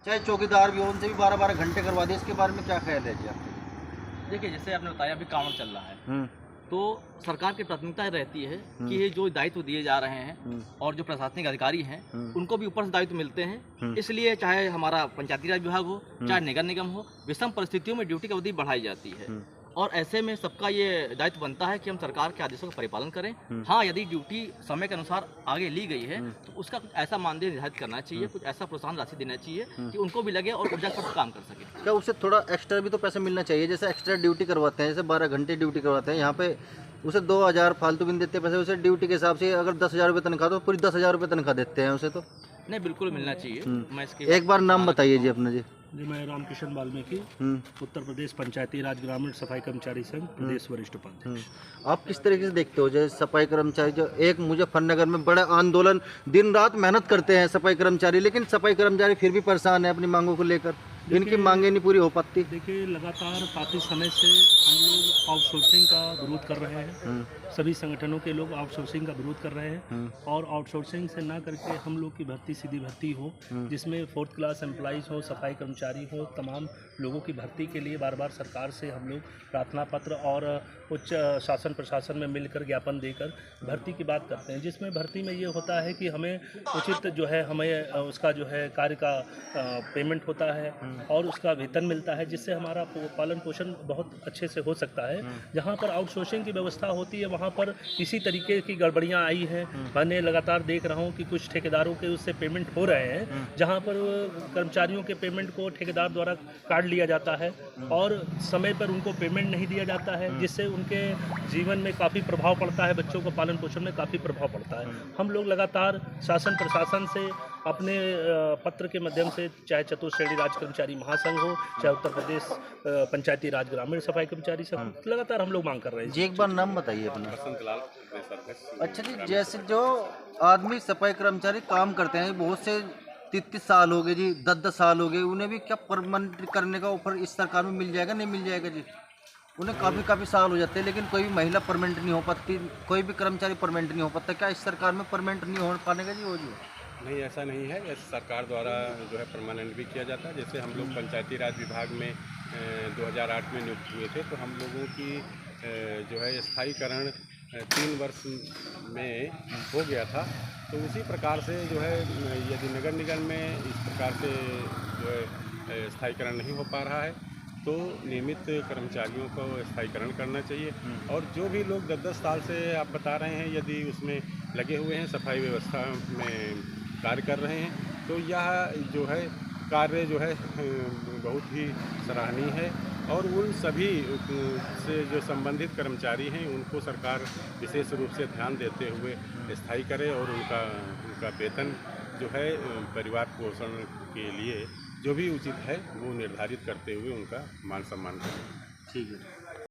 चाहे चौकीदार भी हो, उनसे भी 12-12 घंटे करवा दिए। इसके बारे में क्या ख्याल है जी आपका? देखिए, जैसे आपने बताया अभी कांवड़ चल रहा है, तो सरकार की प्राथमिकता रहती है कि ये जो दायित्व दिए जा रहे हैं और जो प्रशासनिक अधिकारी हैं उनको भी ऊपर से दायित्व मिलते हैं। इसलिए चाहे हमारा पंचायती राज विभाग हो, चाहे नगर निगम हो, विषम परिस्थितियों में ड्यूटी की अवधि बढ़ाई जाती है और ऐसे में सबका ये दायित्व बनता है कि हम सरकार के आदेशों का परिपालन करें। हाँ, यदि ड्यूटी समय के अनुसार आगे ली गई है तो उसका कुछ ऐसा मानदेय निर्धारित करना चाहिए, कुछ ऐसा प्रोत्साहन राशि देना चाहिए कि उनको भी लगे और ऊर्जा पर काम कर सके। क्या उससे थोड़ा एक्स्ट्रा भी तो पैसा मिलना चाहिए? जैसे एक्स्ट्रा ड्यूटी करवाते हैं, जैसे 12 घंटे ड्यूटी करवाते हैं, यहाँ पे उसे 2000 फालतू भी नहीं देते पैसे। उसे ड्यूटी के हिसाब से अगर 10,000 रुपये तनख्वाह तो पूरी 10,000 रुपये तनख्वाह देते हैं उसे तो। नहीं, बिल्कुल मिलना चाहिए। मैं इसके एक बार नाम बताइए जी अपना जी। जी, मैं रामकिशन वाल्मीकि, उत्तर प्रदेश पंचायती राज ग्रामीण सफाई कर्मचारी संघ प्रदेश वरिष्ठ उपाध्यक्ष। आप किस तरीके से देखते हो जैसे सफाई कर्मचारी जो एक मुजफ्फरनगर में बड़ा आंदोलन, दिन रात मेहनत करते हैं सफाई कर्मचारी, लेकिन सफाई कर्मचारी फिर भी परेशान है अपनी मांगों को लेकर, इनकी मांगें नहीं पूरी हो पाती। देखिए, लगातार काफ़ी समय से हम लोग आउटसोर्सिंग का विरोध कर रहे हैं। सभी संगठनों के लोग आउटसोर्सिंग का विरोध कर रहे हैं और आउटसोर्सिंग से ना करके हम लोग की भर्ती सीधी भर्ती हो, जिसमें 4th क्लास एम्प्लॉइज़ हो, सफाई कर्मचारी हो, तमाम लोगों की भर्ती के लिए बार बार सरकार से हम लोग प्रार्थना पत्र और उच्च शासन प्रशासन में मिलकर ज्ञापन देकर भर्ती की बात करते हैं, जिसमें भर्ती में ये होता है कि हमें उचित जो है हमें उसका जो है कार्य का पेमेंट होता है और उसका वेतन मिलता है, जिससे हमारा पालन पोषण बहुत अच्छे से हो सकता है। जहाँ पर आउटसोर्सिंग की व्यवस्था होती है वहाँ पर इसी तरीके की गड़बड़ियाँ आई हैं। मैंने लगातार देख रहा हूँ कि कुछ ठेकेदारों के उससे पेमेंट हो रहे हैं, जहाँ पर कर्मचारियों के पेमेंट को ठेकेदार द्वारा काट लिया जाता है और समय पर उनको पेमेंट नहीं दिया जाता है, जिससे उनके जीवन में काफ़ी प्रभाव पड़ता है, बच्चों को पालन पोषण में काफ़ी प्रभाव पड़ता है। हम लोग लगातार शासन प्रशासन से अपने पत्र के माध्यम से, चाहे चतुर्श्रेणी राज कर्मचारी महासंघ हो, चाहे उत्तर प्रदेश पंचायती राज ग्रामीण सफाई कर्मचारी संघ, लगातार हम लोग मांग कर रहे हैं जी। एक बार नाम बताइए अपना। अच्छा जी, जैसे जो आदमी सफाई कर्मचारी काम करते हैं, बहुत से 33 साल हो गए जी, 10-10 साल हो गए, उन्हें भी क्या परमानेंट करने का ऑफर इस सरकार में मिल जाएगा? नहीं मिल जाएगा जी। उन्हें काफ़ी साल हो जाते हैं, लेकिन कोई भी महिला परमानेंट नहीं हो पाती, कोई भी कर्मचारी परमानेंट नहीं हो पाता। क्या इस सरकार में परमानेंट नहीं हो पाने का जी वो जी? नहीं, ऐसा नहीं है। इस सरकार द्वारा जो है परमानेंट भी किया जाता है। जैसे हम लोग पंचायती राज विभाग में 2008 में नियुक्त हुए थे, तो हम लोगों की जो है स्थायीकरण 3 वर्ष में हो गया था। तो उसी प्रकार से जो है यदि नगर निगम में इस प्रकार से जो है स्थायीकरण नहीं हो पा रहा है तो नियमित कर्मचारियों को स्थायीकरण करना चाहिए। और जो भी लोग 10-10 साल से आप बता रहे हैं यदि उसमें लगे हुए हैं, सफाई व्यवस्था में कार्य कर रहे हैं, तो यह जो है कार्य जो है बहुत ही सराहनीय है और उन सभी से जो संबंधित कर्मचारी हैं उनको सरकार विशेष रूप से ध्यान देते हुए स्थायी करे और उनका वेतन जो है परिवार पोषण के लिए जो भी उचित है वो निर्धारित करते हुए उनका मान सम्मान करें। ठीक है।